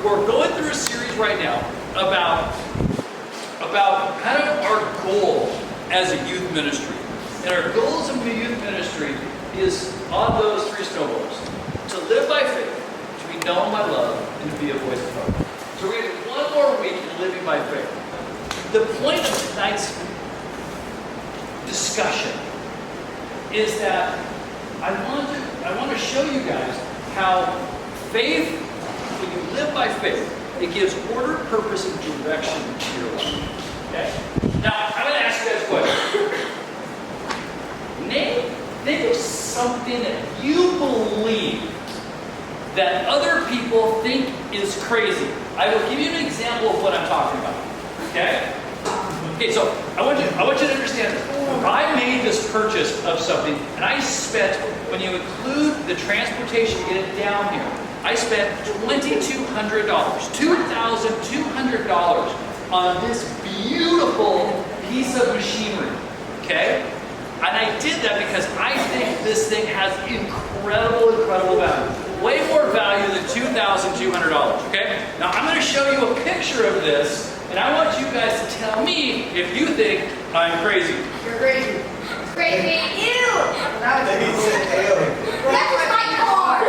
we're going through a series right now about kind of our goal as a youth ministry. And our goals in the youth ministry is on those three snowballs: to live by faith, to be known by love, and to be a voice of hope. So we're going to do one more week in living by faith. The point of tonight's discussion is that I want to show you guys how faith, when you live by faith, it gives order, purpose, and direction to your life. Okay? Now, I'm going to ask you guys a question. Think of something that you believe that other people think is crazy. I will give you an example of what I'm talking about. Okay? Okay, so I want you to understand, I made this purchase of something, and I spent, when you include the transportation to get it down here, I spent $2,200, $2,200 on this beautiful piece of machinery. Okay? And I did that because I think this thing has incredible value. Way more value than $2,200. Okay? Now I'm going to show you a picture of this. And I want you guys to tell me if you think I'm crazy. You're crazy. Crazy. Ew! That's my car!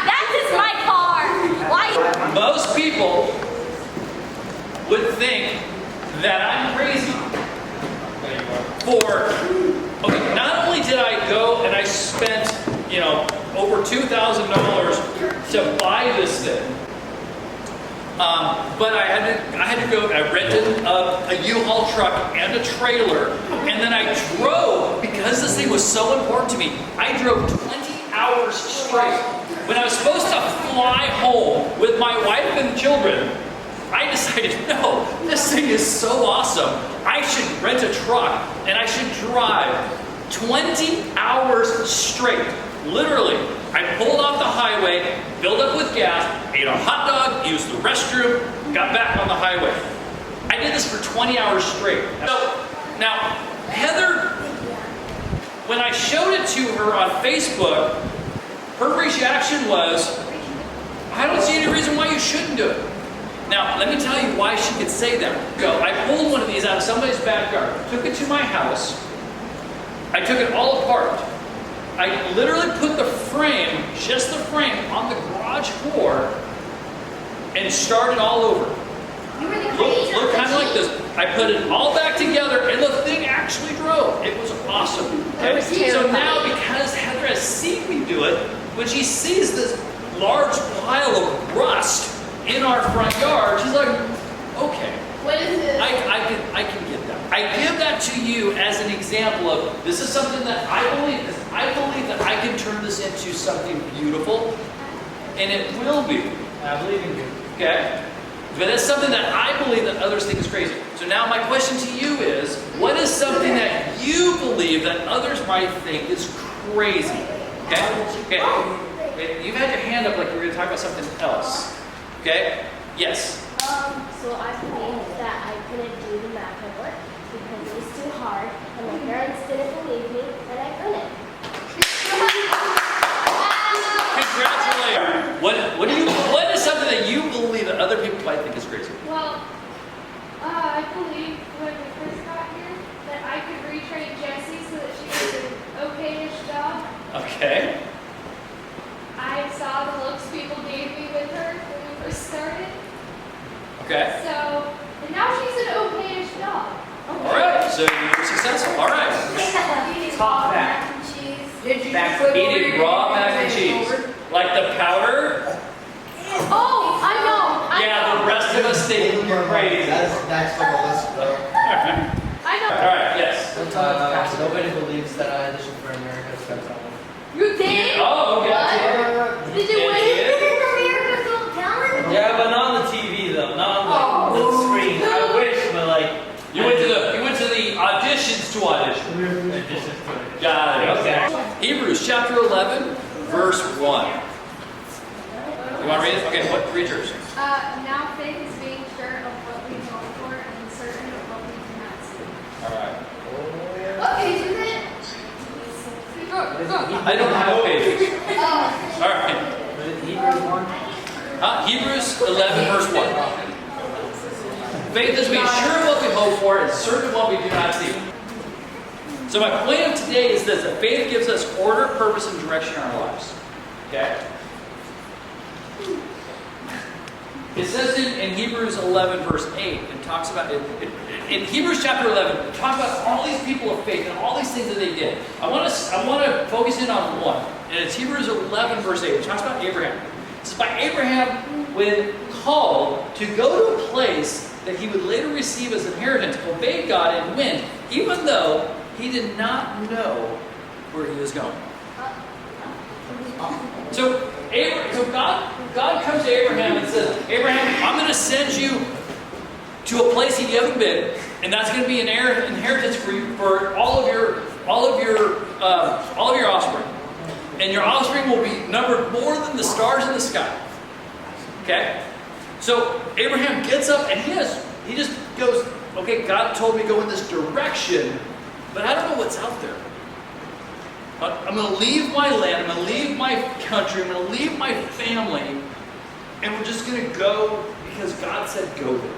That is my car! Why? Most people would think that I'm crazy. Okay, not only did I go and I spent, over $2,000 to buy this thing, but I had to go. I rented a U-Haul truck and a trailer, and then I drove, because this thing was so important to me. I drove 20 hours straight. When I was supposed to fly home with my wife and children, I decided, no, this thing is so awesome. I should rent a truck and I should drive 20 hours straight. Literally, I pulled off the highway, filled up with gas, ate a hot dog, used the restroom, got back on the highway. I did this for 20 hours straight. So, now, Heather, when I showed it to her on Facebook, her reaction was, I don't see any reason why you shouldn't do it. Now, let me tell you why she could say that. I pulled one of these out of somebody's backyard, took it to my house, I took it all apart. I literally put the frame, just the frame, on the garage floor and started all over. Look kind of like this. I put it all back together and the thing actually drove. It was awesome. Okay? So now, because Heather has seen me do it, when she sees this large pile of rust in our front yard, she's like, okay. What is this? I can get that. I give that to you as an example of, this is something that I believe, because I believe that I can turn this into something beautiful, and it will be. I believe in you. Okay? But that's something that I believe that others think is crazy. So now my question to you is, what is something that you believe that others might think is crazy? Okay? Okay. You've had your hand up like you were going to talk about something else. Okay? Yes? So I believe that I couldn't do the math homework because it was too hard, and my parents didn't believe me, and I couldn't. Congratulations. What is something that you believe that other people might think is crazy? Well, I believe when we first got here that I could retrain Jessie so that she was an okay-ish dog. Okay. I saw the looks people gave me with her when we first started. Okay. So, and now she's an okay-ish dog. All right. So you're successful. All right. Top that. Mac and cheese. Did you Eating raw mac and cheese. Like the powder? Oh, I know. Yeah, the rest of us think you're crazy. That's next on the list, bro. I know. All right, yes. Nobody believes that I auditioned for America's Got Talent. You did? Oh, okay. What? Did you Yeah, win? you did? America's Got Talent? Yeah, but not on the TV though, not on the screen. I wish, but like You went to the auditions to audition. auditions to it. Got it. Okay. Hebrews chapter 11, verse 1. You want to read it? Okay, what? Read yours. Now faith is being sure of what we hope for and certain of what we cannot see. All right. What page is it? I don't have pages. Oh. All right. Was it Hebrews 1? Hebrews 11, verse 1. Faith is being sure of what we hope for and certain of what we do not see. So my point of today is this, that faith gives us order, purpose, and direction in our lives. Okay? It says in Hebrews 11, verse 8, it talks about, in Hebrews chapter 11, it talks about all these people of faith and all these things that they did. I want to focus in on one, and it's Hebrews 11, verse 8. It talks about Abraham. It says, by Abraham, when called to go to a place that he would later receive as inheritance, obeyed God and went, even though he did not know where he was going. So God comes to Abraham and says, Abraham, I'm going to send you to a place that you haven't been, and that's going to be an inheritance for you, for all of your offspring, and your offspring will be numbered more than the stars in the sky. Okay, so Abraham gets up and he just goes, okay, God told me to go in this direction, but I don't know what's out there. I'm going to leave my land, I'm going to leave my country, I'm going to leave my family, and we're just going to go because God said go there.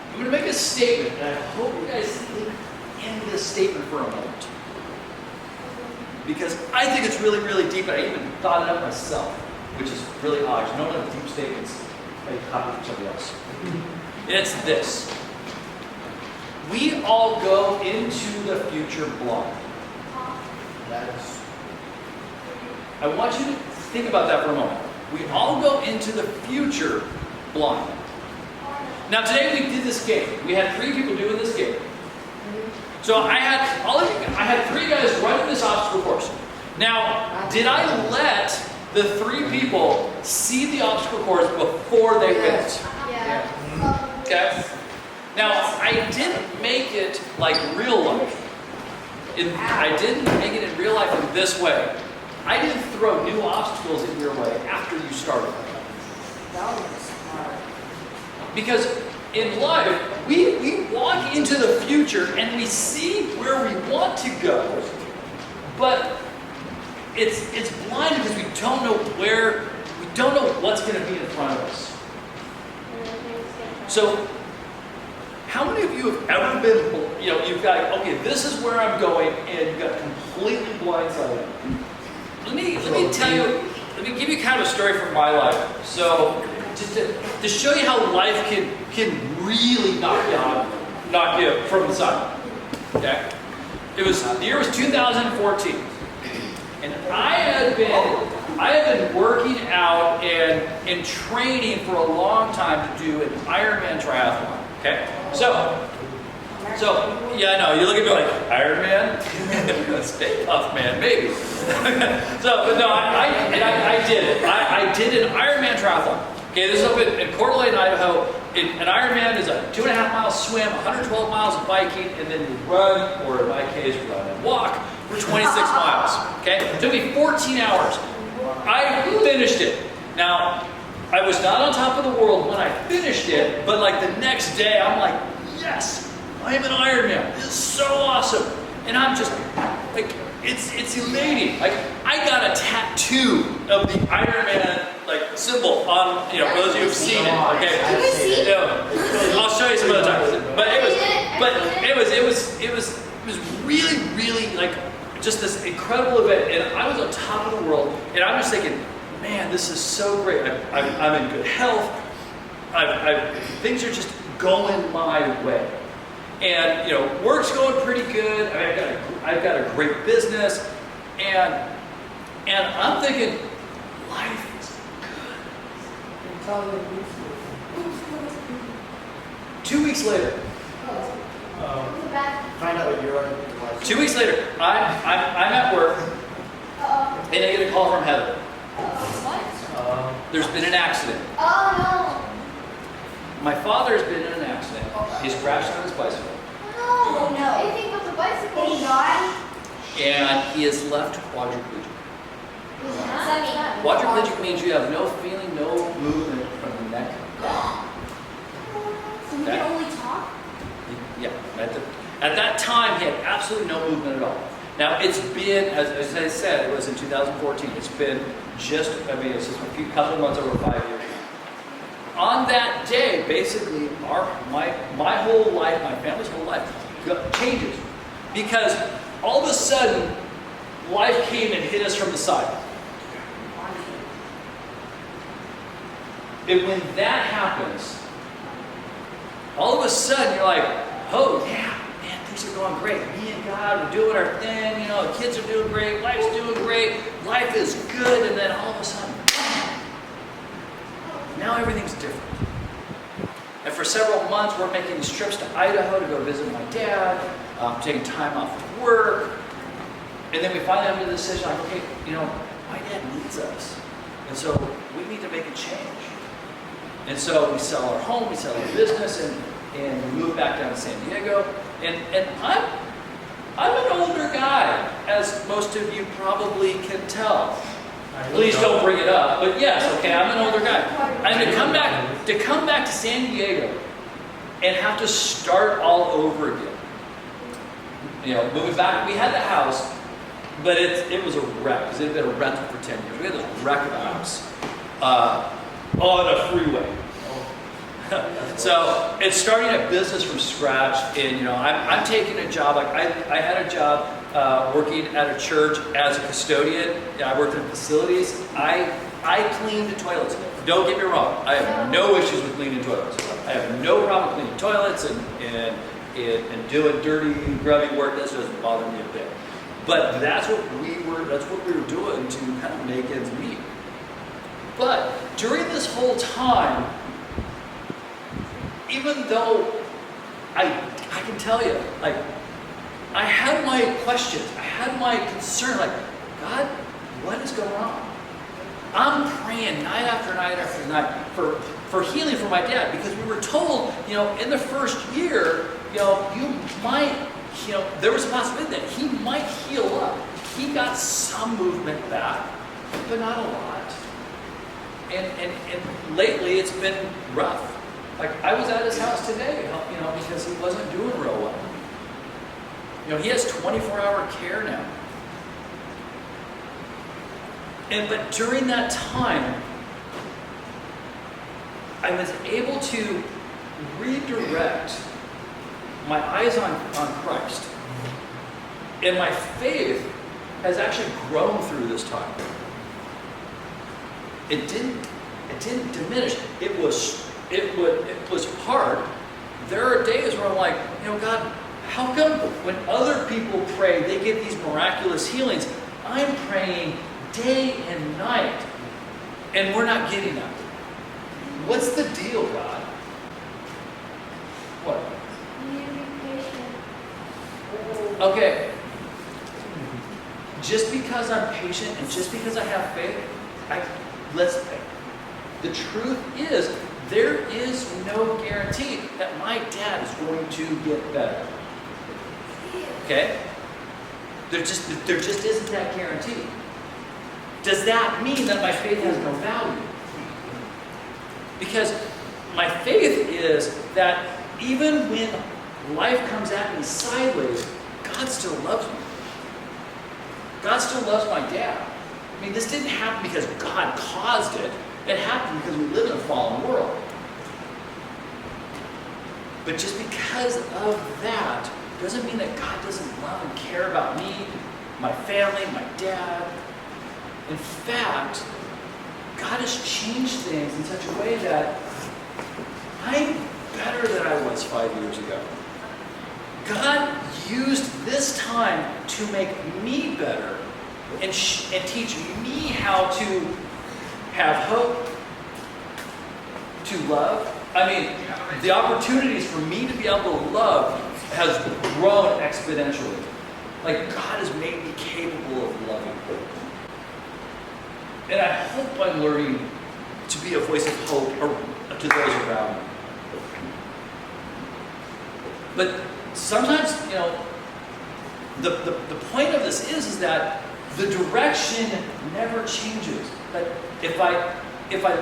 I'm going to make a statement, and I hope you guys think into this statement for a moment. Because I think it's really, really deep, and I even thought it up myself, which is really odd. You don't have deep statements that you copy from somebody else. And it's this. We all go into the future blind. I want you to think about that for a moment. We all go into the future blind. Now today we did this game. We had 3 people doing this game. So I had 3 guys running this obstacle course. Now, did I let the 3 people see the obstacle course before they went? Yeah. Okay? Now, I didn't make it like real life. I didn't make it in real life in this way. I didn't throw new obstacles in your way after you started. Because in life, we walk into the future and we see where we want to go, but it's blind because we don't know what's going to be in front of us. So, how many of you have ever been, you've got, okay, this is where I'm going, and you got completely blindsided? Let me give you kind of a story from my life. So, just to show you how life can really knock you from the side. Okay? The year was 2014. And I had been working out and training for a long time to do an Ironman triathlon. Okay? So yeah, I know, you look at me like, Ironman? Stay tough, man, maybe. But no, I did it. I did an Ironman triathlon. Okay, this is up in Coeur d'Alene, Idaho. An Ironman is a 2.5-mile swim, 112 miles of biking, and then you run, or in my case, run and walk for 26 miles. Okay? It took me 14 hours. I finished it. Now, I was not on top of the world when I finished it, but like the next day, I'm like, yes, I am an Ironman. This is so awesome. And I'm just, like, it's elating. Like, I got a tattoo of the Ironman, like, symbol on, for those of you who've seen it, okay? Can we see? I'll show you some other time. But it was really, really, like, just this incredible event. And I was on top of the world, and I'm just thinking, man, this is so great. I'm in good health. Things are just going my way. And, work's going pretty good. I've got a great business. And I'm thinking, life is good. 2 weeks later. Find out what you're on. 2 weeks later, I'm at work, and I get a call from Heather. There's been an accident. Oh My father's been in an accident. He's crashed on his bicycle. no. Oh no. Anything but the bicycle. He died. And he is left quadriplegic. Sammy. Quadriplegic means you have no feeling, no movement from the neck down. So he can only talk? Yeah. At that time, he had absolutely no movement at all. Now it's been, as I said, it was in 2014. It's been it's just a couple months over 5 years. On that day, basically, my whole life, my family's whole life changes. Because all of a sudden, life came and hit us from the side. And when that happens, all of a sudden you're like, oh yeah, man, things are going great. Me and God, we're doing our thing, the kids are doing great, life's doing great, life is good, and then all of a sudden, now everything's different. And for several months, we're making these trips to Idaho to go visit my dad, taking time off of work. And then we finally made the decision, like, okay, my dad needs us. And so we need to make a change. And so we sell our home, we sell our business, and we move back down to San Diego. And I'm an older guy, as most of you probably can tell. Please don't bring it up, but yes, okay, I'm an older guy. And to come back to San Diego and have to start all over again. Moving back, we had the house, but it was a wreck, because it had been a rental for 10 years. We had this wreck of a house on a freeway. So it's starting a business from scratch, and I'm taking a job. Like I had a job working at a church as a custodian. I worked in facilities. I cleaned the toilets. Don't get me wrong. I have no issues with cleaning toilets. I have no problem cleaning toilets and doing dirty, grubby work. That doesn't bother me a bit. But that's what we were doing to kind of make ends meet. But during this whole time, even though I can tell you, like, I had my questions, I had my concern, like, God, what is going on? I'm praying night after night after night for healing for my dad, because we were told, in the first year, you might, there was a possibility that he might heal up. He got some movement back, but not a lot. And lately it's been rough. Like, I was at his house today, because he wasn't doing real well. He has 24-hour care now. But during that time, I was able to redirect my eyes on Christ. And my faith has actually grown through this time. It didn't diminish. It was hard. There are days where I'm like, God, how come when other people pray, they get these miraculous healings? I'm praying day and night, and we're not getting that. What's the deal, God? What? You need to be patient. Okay. Just because I'm patient and just because I have faith, the truth is, there is no guarantee that my dad is going to get better. Okay? There just isn't that guarantee. Does that mean that my faith has no value? Because my faith is that even when life comes at me sideways, God still loves me. God still loves my dad. I mean, this didn't happen because God caused it. It happened because we live in a fallen world. But just because of that doesn't mean that God doesn't love and care about me, my family, my dad. In fact, God has changed things in such a way that I'm better than I was 5 years ago. God used this time to make me better and teach me how to have hope, to love. I mean, the opportunities for me to be able to love has grown exponentially. Like, God has made me capable of loving. And I hope I'm learning to be a voice of hope to those around me. But sometimes, the point of this is that the direction never changes. Like, if I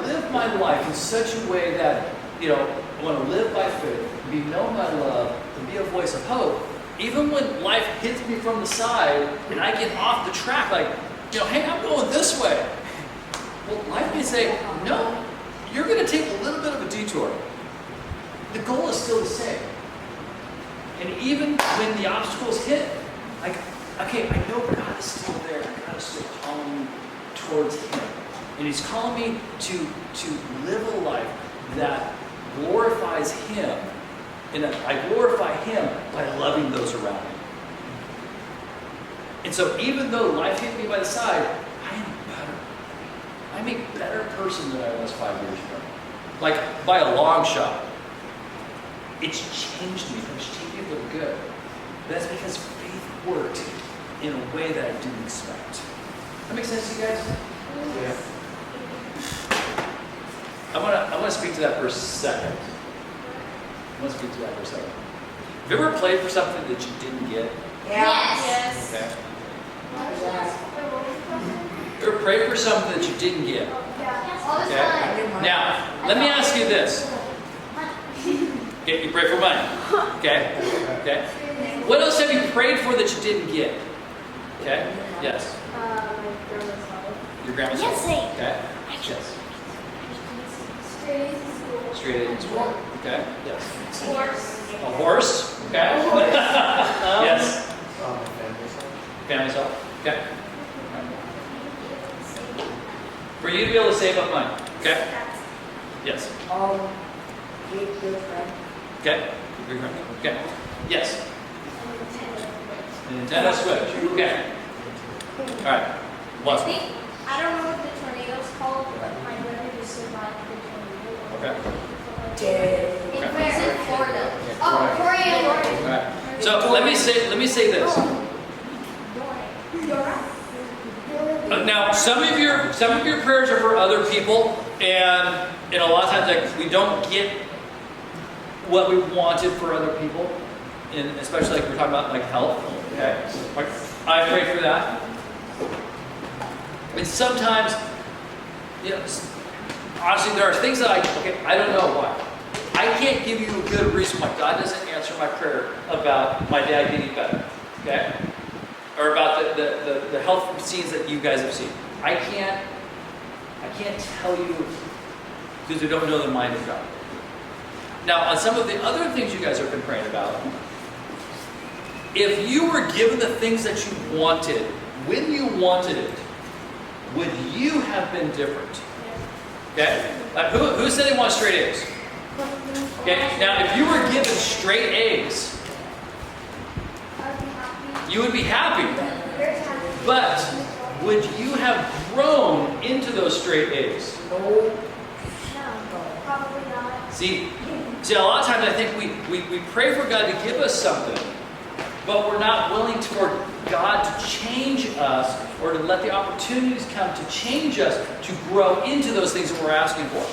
live my life in such a way that, I want to live by faith, be known by love, and be a voice of hope, even when life hits me from the side and I get off the track, like, hey, I'm going this way. Well, life may say, no, you're going to take a little bit of a detour. The goal is still the same. And even when the obstacles hit, like, okay, I know God is still there. God is still calling me towards Him. And He's calling me to live a life that glorifies Him. And I glorify Him by loving those around me. And so even though life hit me by the side, I am better. I'm a better person than I was 5 years ago. Like, by a long shot. It's changed me. It's changed me for the good. But that's because faith worked in a way that I didn't expect. That makes sense to you guys? Yeah. I want to speak to that for a second. Have you ever prayed for something that you didn't get? Yes. Okay. You ever prayed for something that you didn't get? All the Okay. time. Now, let me ask you this. Okay, you pray for money. Okay? Okay. What else have you prayed for that you didn't get? Okay? Yes. My grandma's health. Your grandma's Yes, health. Okay? Yes. Straight A's in school. Straight A's in school. Okay? Yes. Horse. A horse. Okay? Yes. Family's health. Okay? For you to be able to save up money. Okay? Yes. Good friend. Okay? Your grandma. Okay? Yes. Nintendo Switch. Okay. All right. What? I don't know what the tornado's called, but my brother just survived the tornado. Okay. It's in Florida. Oh, Korea. All right. So let me say this. You're right. Now, some of your prayers are for other people, and a lot of times, like, we don't get what we wanted for other people, and especially like we're talking about like health. Okay, like, I pray for that. And sometimes, honestly, there are things that I don't know why. I can't give you a good reason why God doesn't answer my prayer about my dad getting better. Okay. Or about the health scenes that you guys have seen. I can't tell you because I don't know the mind of God. Now, on some of the other things you guys have been praying about, if you were given the things that you wanted, when you wanted it, would you have been different? Okay? Who said they want straight A's? Okay, now if you were given straight A's, you would be happy. But would you have grown into those straight A's? No, probably not. See, a lot of times I think we pray for God to give us something, but we're not willing for God to change us or to let the opportunities come to change us to grow into those things that we're asking for.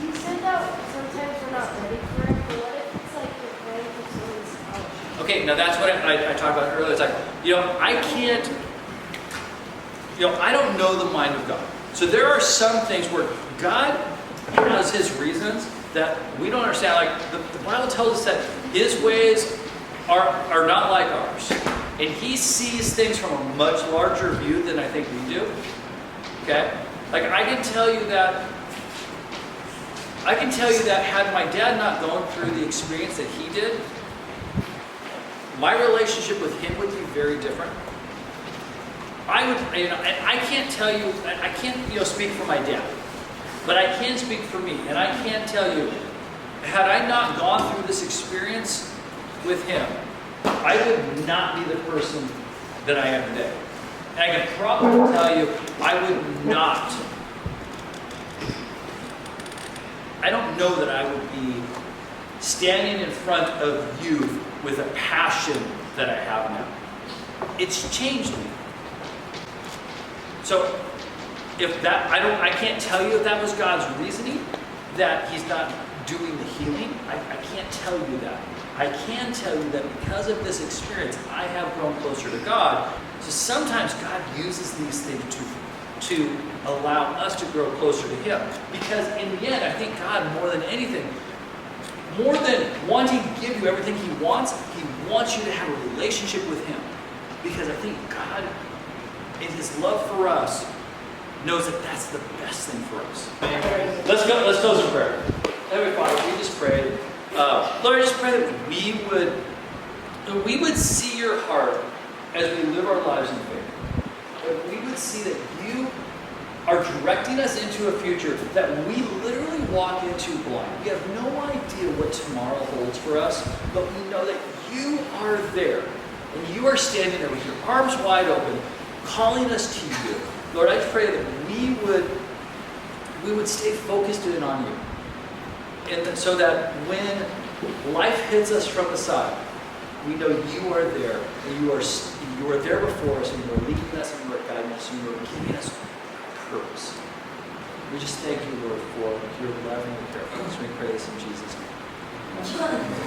You said that sometimes we're not ready for it, but what if it's like you're praying for someone's scholarship? Okay, now that's what I talked about earlier. It's like, I can't, I don't know the mind of God. So there are some things where God has His reasons that we don't understand. Like the Bible tells us that His ways are not like ours. And He sees things from a much larger view than I think we do. Okay? Like I can tell you that had my dad not gone through the experience that he did, my relationship with him would be very different. I would, and I can't tell you, I can't, speak for my dad, but I can speak for me, and I can tell you, had I not gone through this experience with him, I would not be the person that I am today. And I can probably tell you, I don't know that I would be standing in front of you with a passion that I have now. It's changed me. So, I can't tell you if that was God's reasoning, that He's not doing the healing. I can't tell you that. I can tell you that because of this experience, I have grown closer to God. So sometimes God uses these things to allow us to grow closer to Him. Because in the end, I think God, more than anything, more than wanting to give you everything He wants you to have a relationship with Him. Because I think God, in His love for us, knows that that's the best thing for us. Let's close in prayer. Heavenly Father, we just pray, Lord, I just pray that we would see Your heart as we live our lives in faith. That we would see that You are directing us into a future that we literally walk into blind. We have no idea what tomorrow holds for us, but we know that You are there. And You are standing there with Your arms wide open, calling us to You. Lord, I pray that we would stay focused in on You. And so that when life hits us from the side, we know You are there. And You are there before us, and You are leading us, and You are guiding us, and You are giving us purpose. We just thank You, Lord, for Your love and Your care for us. We pray this in Jesus' name.